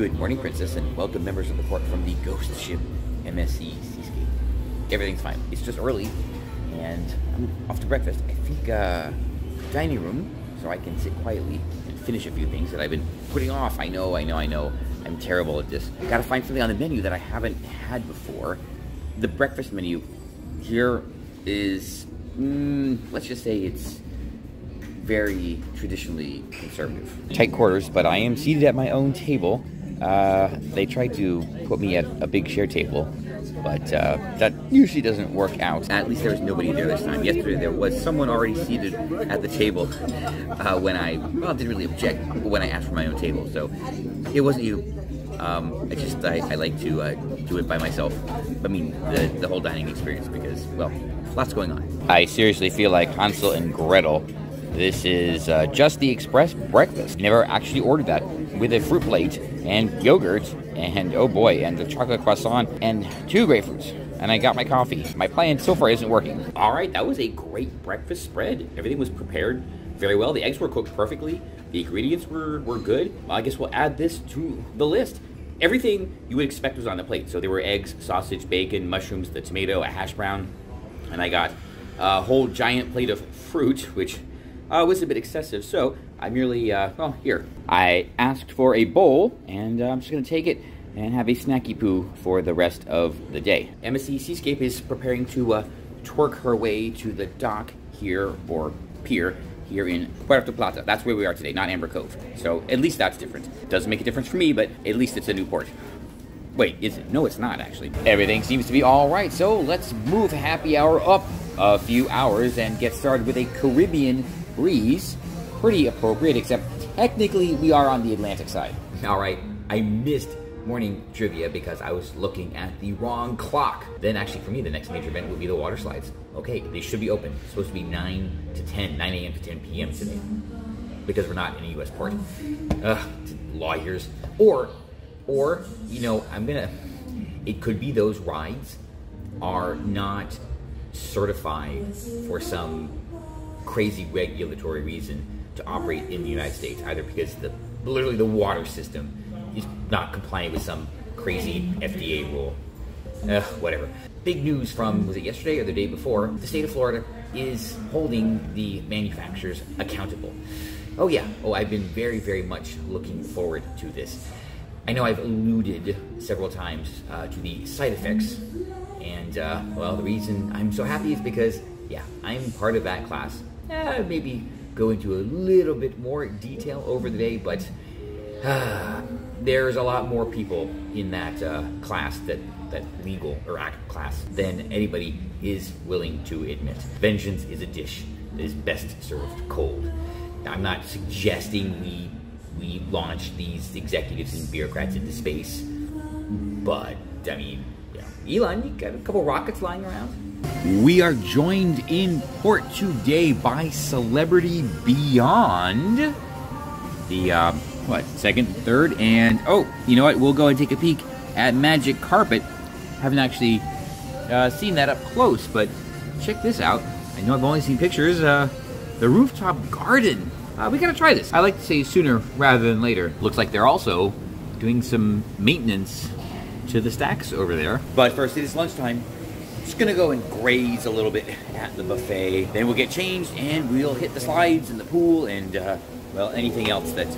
Good morning, Princess, and welcome members of the port from the ghost ship MSC Seascape. Everything's fine. It's just early, and I'm off to breakfast. I think dining room, so I can sit quietly and finish a few things that I've been putting off. I know. I'm terrible at this. I gotta find something on the menu that I haven't had before. The breakfast menu here is, let's just say it's very traditionally conservative. Tight quarters, but I am seated at my own table. They tried to put me at a big share table, but that usually doesn't work out. At least there was nobody there this time. Yesterday there was someone already seated at the table when I, didn't really object when I asked for my own table, so it wasn't you. I like to do it by myself. I mean, the whole dining experience, because, well, lots going on. I seriously feel like Hansel and Gretel. This is just the express breakfast. Never actually ordered that, with a fruit plate and yogurt and, oh boy, and the chocolate croissant and 2 grapefruits. And I got my coffee. My plan so far isn't working. All right, that was a great breakfast spread. Everything was prepared very well. The eggs were cooked perfectly. The ingredients were good. Well, I guess we'll add this to the list. Everything you would expect was on the plate. So there were eggs, sausage, bacon, mushrooms, the tomato, a hash brown. And I got a whole giant plate of fruit, which was a bit excessive, so I merely, here. I asked for a bowl, and I'm just going to take it and have a snacky poo for the rest of the day. MSC Seascape is preparing to twerk her way to the dock here, or pier, here in Puerto Plata. That's where we are today, not Amber Cove. So at least that's different. Doesn't make a difference for me, but at least it's a new port. Wait, is it? No, it's not, actually. Everything seems to be all right, so let's move happy hour up a few hours and get started with a Caribbean breeze. Pretty appropriate, except technically we are on the Atlantic side. All right, I missed morning trivia because I was looking at the wrong clock. Then actually for me, the next major event would be the water slides. Okay, they should be open. It's supposed to be 9 a.m. to 10 p.m. today, because we're not in a U.S. port. Lawyers. Or, you know, it could be those rides are not certified for some crazy regulatory reason to operate in the United States, either because literally the water system is not compliant with some crazy FDA rule. Whatever. Big news from, was it yesterday or the day before? The state of Florida is holding the manufacturers accountable. Oh yeah, I've been very, very much looking forward to this. I know I've alluded several times to the side effects, and well, the reason I'm so happy is because, yeah, I'm part of that class. Maybe go into a little bit more detail over the day, but there's a lot more people in that class, that legal or act class, than anybody is willing to admit. Vengeance is a dish that is best served cold. Now, I'm not suggesting we launch these executives and bureaucrats into space, but I mean, yeah. Elon, you got a couple rockets lying around? We are joined in port today by Celebrity Beyond. The, second, third, and, you know what, we'll go and take a peek at Magic Carpet. Haven't actually seen that up close, but check this out. I know I've only seen pictures. The rooftop garden. We gotta try this. I like to say sooner rather than later. Looks like they're also doing some maintenance to the stacks over there. But first, it is lunchtime. Just gonna go and graze a little bit at the buffet. Then we'll get changed and we'll hit the slides and the pool and, well, anything else that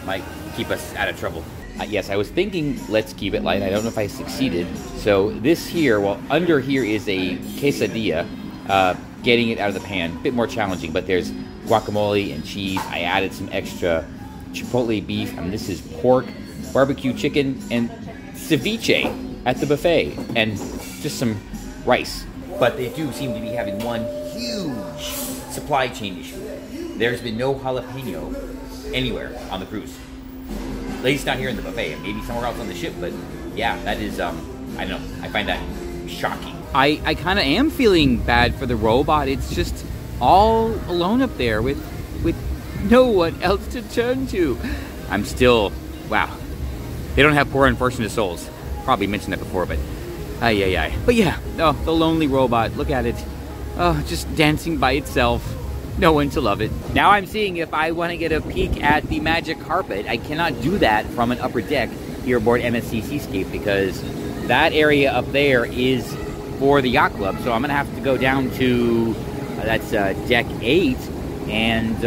might keep us out of trouble. Yes, I was thinking let's keep it light. I don't know if I succeeded. So this here, well, under here is a quesadilla. Getting it out of the pan, a bit more challenging, but there's guacamole and cheese. I added some extra chipotle beef. I mean, this is pork, barbecue chicken, and ceviche at the buffet, and just some rice. But they do seem to be having one huge supply chain issue. There's been no jalapeno anywhere on the cruise. At least not here in the buffet, maybe somewhere else on the ship, but yeah, that is, I don't know, I find that shocking. I kind of am feeling bad for the robot. It's just all alone up there with no one else to turn to. I'm still, wow. They don't have poor unfortunate souls. Probably mentioned that before, but But yeah, the lonely robot, look at it. Oh, just dancing by itself. No one to love it. Now I'm seeing if I want to get a peek at the magic carpet. I cannot do that from an upper deck here aboard MSC Seascape, because that area up there is for the yacht club. So I'm gonna have to go down to that's deck 8 and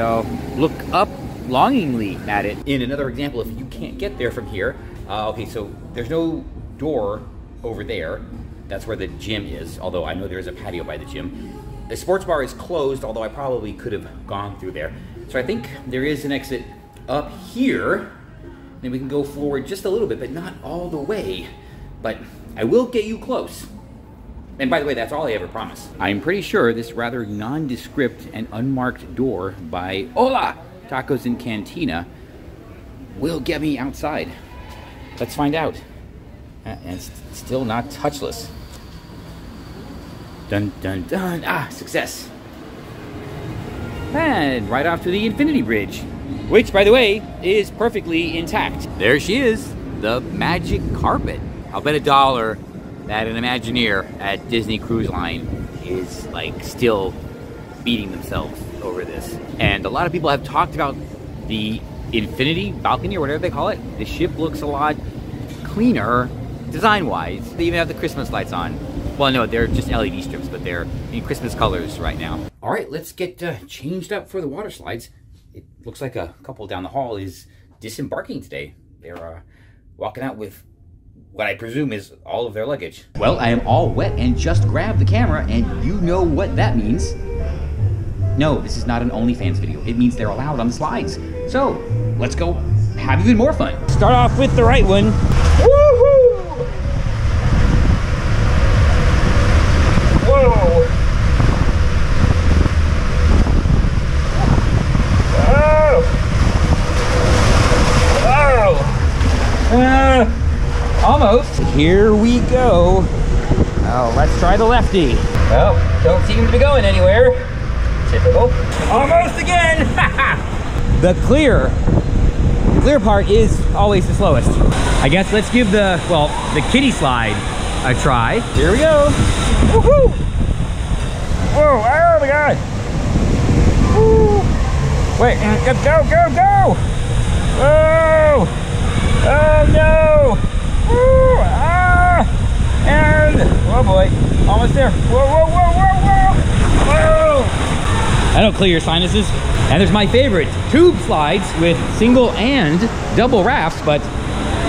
look up longingly at it. In another example, if you can't get there from here, okay, so there's no door over there. That's where the gym is, although I know there is a patio by the gym. The sports bar is closed, although I probably could have gone through there. So I think there is an exit up here. Then we can go forward just a little bit, but not all the way. But I will get you close. And by the way, that's all I ever promise. I'm pretty sure this rather nondescript and unmarked door by Hola Tacos and Cantina will get me outside. Let's find out. And it's still not touchless. Dun, dun, dun. Ah, success. And right off to the Infinity Bridge, which, by the way, is perfectly intact. There she is, the magic carpet. I'll bet $1 that an Imagineer at Disney Cruise Line is, like, still beating themselves over this. And a lot of people have talked about the Infinity balcony, or whatever they call it. The ship looks a lot cleaner, design-wise. They even have the Christmas lights on. Well, no, they're just LED strips, but they're in Christmas colors right now. All right, let's get changed up for the water slides. It looks like a couple down the hall is disembarking today. They're walking out with what I presume is all of their luggage. Well, I am all wet and just grabbed the camera, and you know what that means. No, this is not an OnlyFans video. It means they're allowed on the slides. So, let's go have even more fun. Start off with the right one. Woohoo! Whoa! Oh! Almost. Here we go. Oh, let's try the lefty. Well, don't seem to be going anywhere. Typical. Almost again. The clear part is always the slowest. I guess let's give the kiddie slide a try. Here we go. Woohoo! Whoa! Oh my God! Woo! Wait! Go! Go! Go! Whoa! Oh no! Woo! Ah! And oh boy! Almost there! Whoa! Whoa! Whoa! Whoa! Whoa! Whoa! That'll clear your sinuses. And there's my favorite tube slides with single and double rafts, but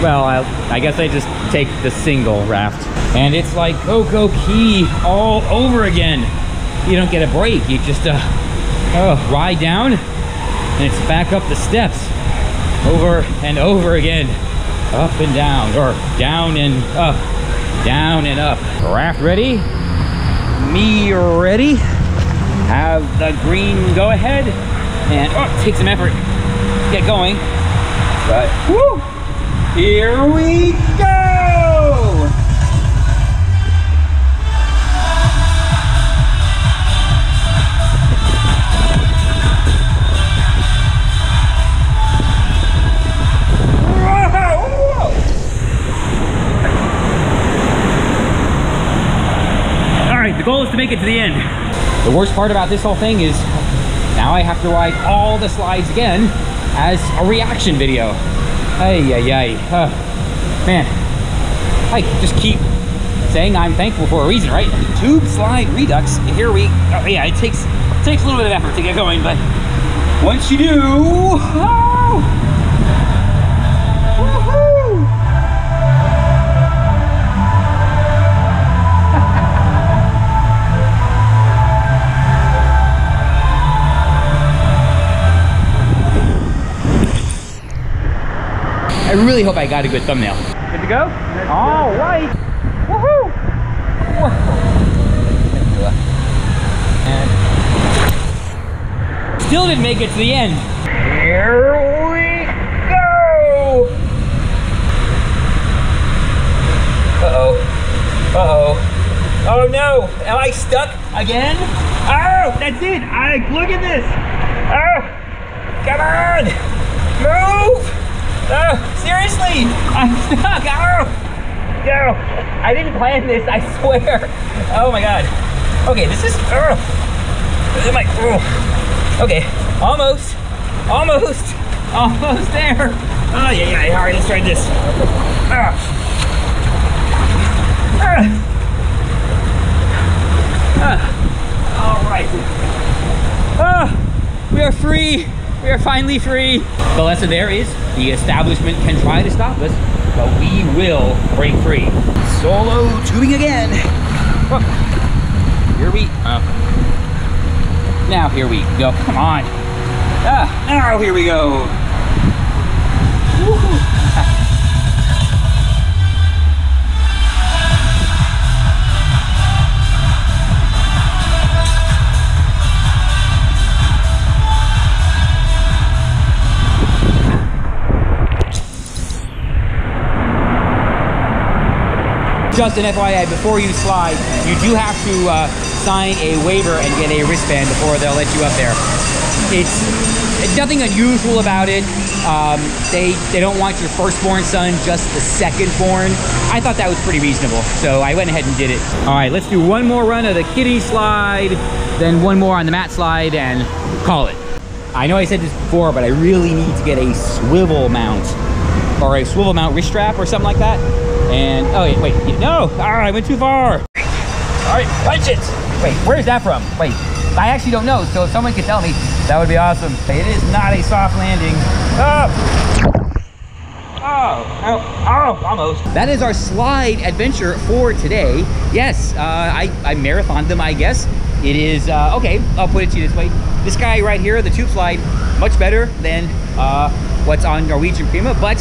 well, I guess I just take the single raft. And it's like Coco Key all over again. You don't get a break. You just ride down and it's back up the steps over and over again. Up and down, or down and up, down and up. Raft ready, me ready. Have the green go ahead, and it takes some effort to get going, but woo, here we go. The goal is to make it to the end. The worst part about this whole thing is now I have to ride all the slides again as a reaction video. Ay, ay, ay. Man, I just keep saying I'm thankful for a reason, right? Tube slide redux. Here we, oh yeah, it takes a little bit of effort to get going, but once you do, oh, woohoo! I really hope I got a good thumbnail. Good to go? All right. Woohoo! And still didn't make it to the end. Here we go! Uh-oh. Uh-oh. Oh no! Am I stuck again? Oh, that's it! Look at this! Oh! Come on! Move! Oh, seriously! I'm stuck! Oh! No! I didn't plan this, I swear! Oh my god. Okay, this is... okay, almost there! Oh, yeah. All right, let's try this. All right. We are free. We are finally free. The lesson there is the establishment can try to stop us, but we will break free. Solo tubing again. Here we now here we go. Come on. Now here we go. Just an FYI, before you slide, you do have to sign a waiver and get a wristband before they'll let you up there. It's nothing unusual about it. They don't want your firstborn son, just the secondborn. I thought that was pretty reasonable, so I went ahead and did it. All right, let's do one more run of the kiddie slide, then one more on the mat slide, and call it. I know I said this before, but I really need to get a swivel mount, or a swivel mount wrist strap or something like that. And, oh, wait, no! All right, I went too far. All right, punch it! Wait, where's that from? Wait, I actually don't know, so if someone could tell me, that would be awesome. It is not a soft landing. Oh, almost. That is our slide adventure for today. Yes, I marathoned them, I guess. It is, okay, I'll put it to you this way. This guy right here, the tube slide, much better than what's on Norwegian Prima, but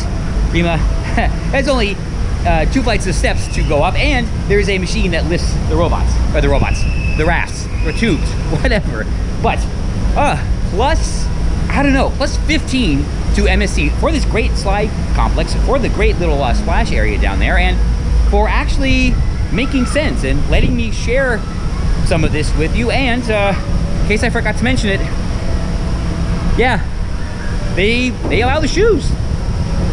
Prima has only 2 flights of steps to go up, and there's a machine that lifts the the rafts, or tubes, whatever. But, plus, I don't know, plus 15 to MSC for this great slide complex, for the great little splash area down there, and for actually making sense and letting me share some of this with you. And in case I forgot to mention it, yeah, they allow the shoes.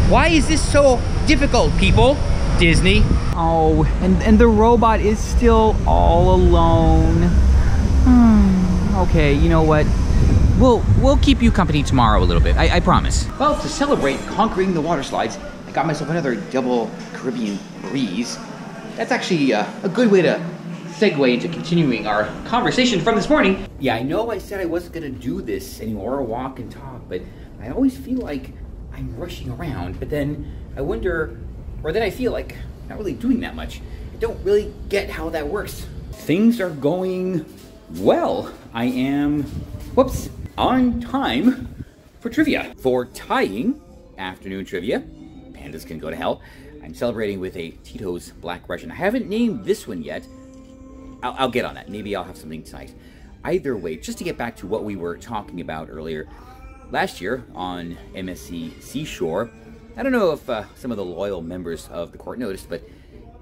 Why is this so difficult, people? Disney. Oh, and the robot is still all alone. Okay, you know what? We'll keep you company tomorrow a little bit, I promise. Well, to celebrate conquering the water slides, I got myself another double Caribbean breeze. That's actually a good way to segue into continuing our conversation from this morning. Yeah, I know I said I wasn't gonna do this anymore, walk and talk, but I always feel like I'm rushing around, but then I wonder, or then I feel like I'm not really doing that much. I don't really get how that works. Things are going well. I am, whoops, on time for trivia. For tying afternoon trivia, pandas can go to hell, I'm celebrating with a Tito's Black Russian. I haven't named this one yet. I'll get on that. Maybe I'll have something tonight. Either way, just to get back to what we were talking about earlier, last year on MSC Seashore, I don't know if some of the loyal members of the court noticed, but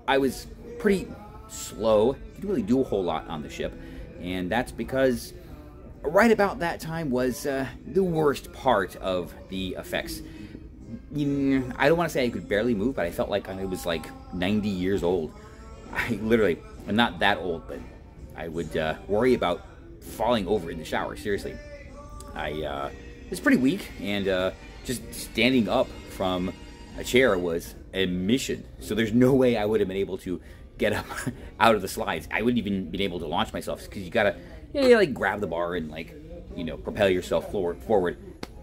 I was pretty slow. Didn't really do a whole lot on the ship, and that's because right about that time was the worst part of the effects. I don't want to say I could barely move, but I felt like I was like 90 years old. I literally, I'm not that old, but I would worry about falling over in the shower, seriously. I was pretty weak, and just standing up from a chair was a mission. So there's no way I would have been able to get up out of the slides. I wouldn't even been able to launch myself, because you gotta, like grab the bar and like, propel yourself forward.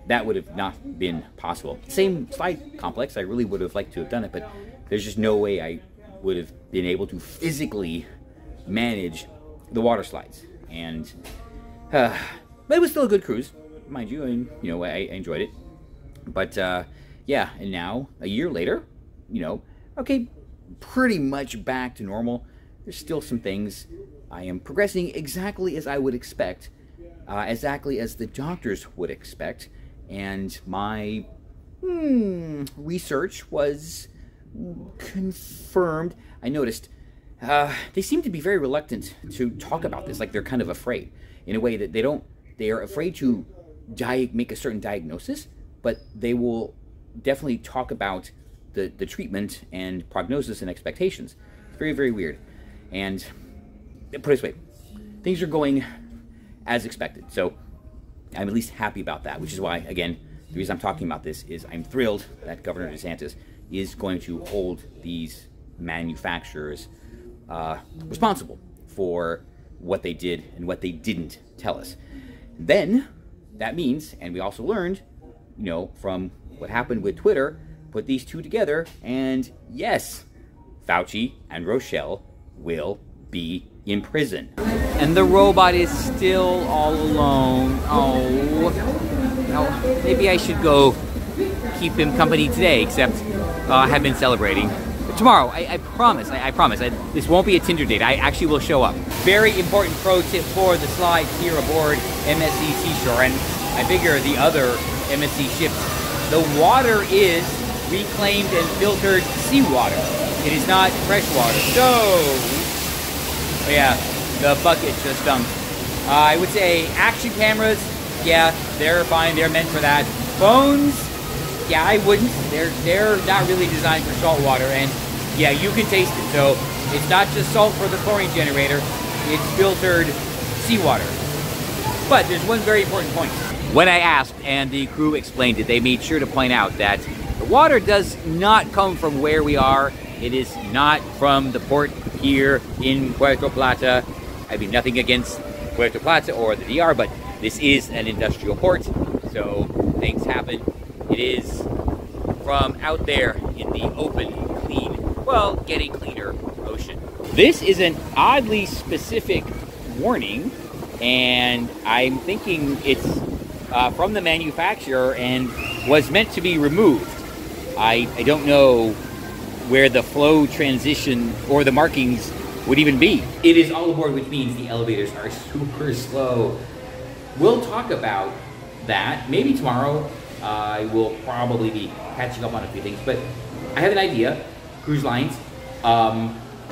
That would have not been possible. Same slide complex, I really would have liked to have done it, but there's just no way I would have been able to physically manage the water slides. And but it was still a good cruise, mind you, and I enjoyed it. But yeah, and now a year later, okay, pretty much back to normal. There's still some things. I am progressing exactly as I would expect, exactly as the doctors would expect, and my research was confirmed. I noticed they seem to be very reluctant to talk about this, like they're kind of afraid, in a way that they are afraid to make a certain diagnosis, but they will definitely talk about the treatment and prognosis and expectations. It's very, very weird. And put it this way, things are going as expected. So I'm at least happy about that, which is why, again, the reason I'm talking about this is I'm thrilled that Governor DeSantis is going to hold these manufacturers responsible for what they did and what they didn't tell us. Then that means, and we also learned, you know, from what happened with Twitter, put these two together, and yes, Fauci and Rochelle will be in prison. And the robot is still all alone. Oh, well, maybe I should go keep him company today, except I have been celebrating. But tomorrow, I promise, this won't be a Tinder date. I actually will show up. Very important pro tip for the slides here aboard MSC Seashore, and I figure the other MSC ships, the water is reclaimed and filtered seawater. It is not fresh water. So, yeah, the bucket just dumped. I would say action cameras, yeah, they're fine. They're meant for that. Phones, yeah, I wouldn't. They're not really designed for salt water, and yeah, you can taste it. So it's not just salt for the chlorine generator. It's filtered seawater. But there's one very important point. When I asked and the crew explained it, they made sure to point out that the water does not come from where we are. It is not from the port here in Puerto Plata. I mean, nothing against Puerto Plata or the DR, but this is an industrial port, so things happen. It is from out there in the open, clean, well, getting cleaner ocean. This is an oddly specific warning, and I'm thinking it's from the manufacturer and was meant to be removed. I don't know where the flow transition or the markings would even be. It is all aboard, which means the elevators are super slow. We'll talk about that maybe tomorrow. I will probably be catching up on a few things, but I have an idea. Cruise lines,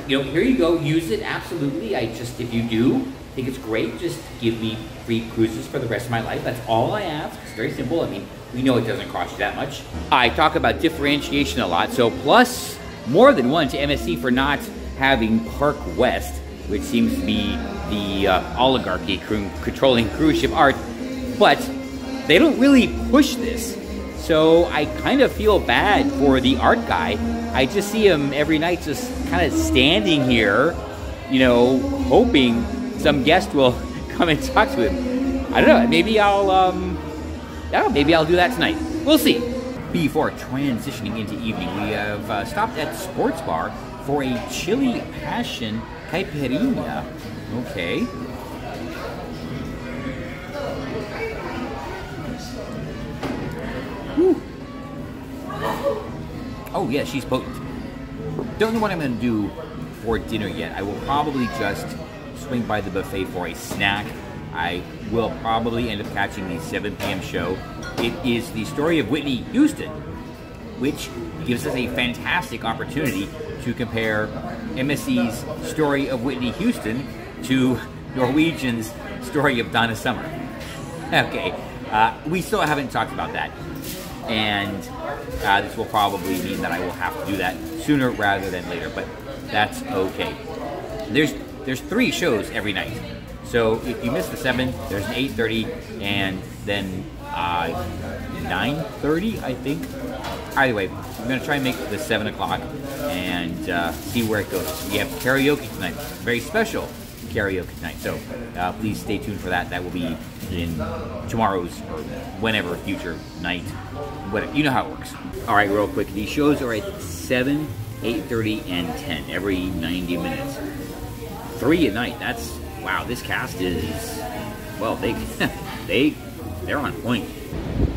you know, here you go, use it, absolutely. If you do think it's great, just give me free cruises for the rest of my life. That's all I ask. It's very simple. I mean, we know it doesn't cost you that much. I talk about differentiation a lot, so plus more than one to MSC for not having Park West, which seems to be the oligarchy controlling cruise ship art, but they don't really push this. So I kind of feel bad for the art guy. I just see him every night just kind of standing here, you know, hoping some guest will come and talk to him. I don't know, maybe I'll do that tonight. We'll see. Before transitioning into evening, we have stopped at Sports Bar for a Chili Passion Caipirinha. Okay. Whew. Oh yeah, she's potent. Don't know what I'm going to do for dinner yet. I will probably just swing by the buffet for a snack. I will probably end up catching the 7 p.m. show. It is the story of Whitney Houston, which gives us a fantastic opportunity to compare MSC's story of Whitney Houston to Norwegian's story of Donna Summer. Okay, we still haven't talked about that. And this will probably mean that I will have to do that sooner rather than later, but that's okay. There's 3 shows every night. So if you miss the 7, there's an 8:30 and then 9:30, I think. Either way, I'm going to try and make the 7 o'clock and see where it goes. We have karaoke tonight, very special karaoke tonight. So please stay tuned for that. That will be in tomorrow's or whenever future night. Whatever, you know how it works. All right, real quick. These shows are at 7, 8:30, and 10 every 90 minutes. 3 a night. That's wow. This cast is well. They're on point.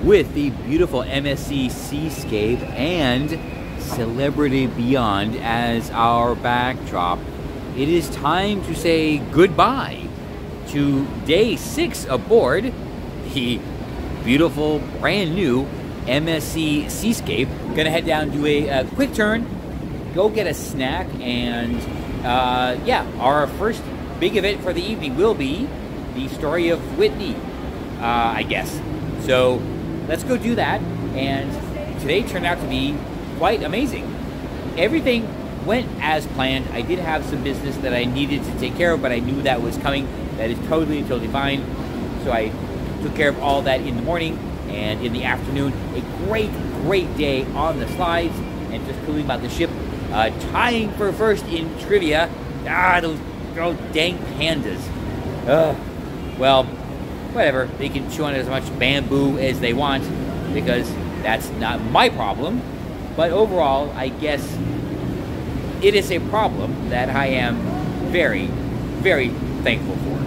With the beautiful MSC Seascape and Celebrity Beyond as our backdrop, it is time to say goodbye to day 6 aboard the beautiful, brand new MSC Seascape. Gonna head down, do a quick turn, go get a snack, and yeah, our first big event for the evening will be the story of Whitney, I guess. So let's go do that, and today turned out to be quite amazing. Everything went as planned. I did have some business that I needed to take care of, but I knew that was coming. That is totally fine. So I took care of all that in the morning, And in the afternoon, a great day on the slides, and just cooling about the ship. Tying for first in trivia. Those dang pandas. Well, whatever. They can chew on as much bamboo as they want, because that's not my problem. But overall, I guess it is a problem that I am very, very thankful for.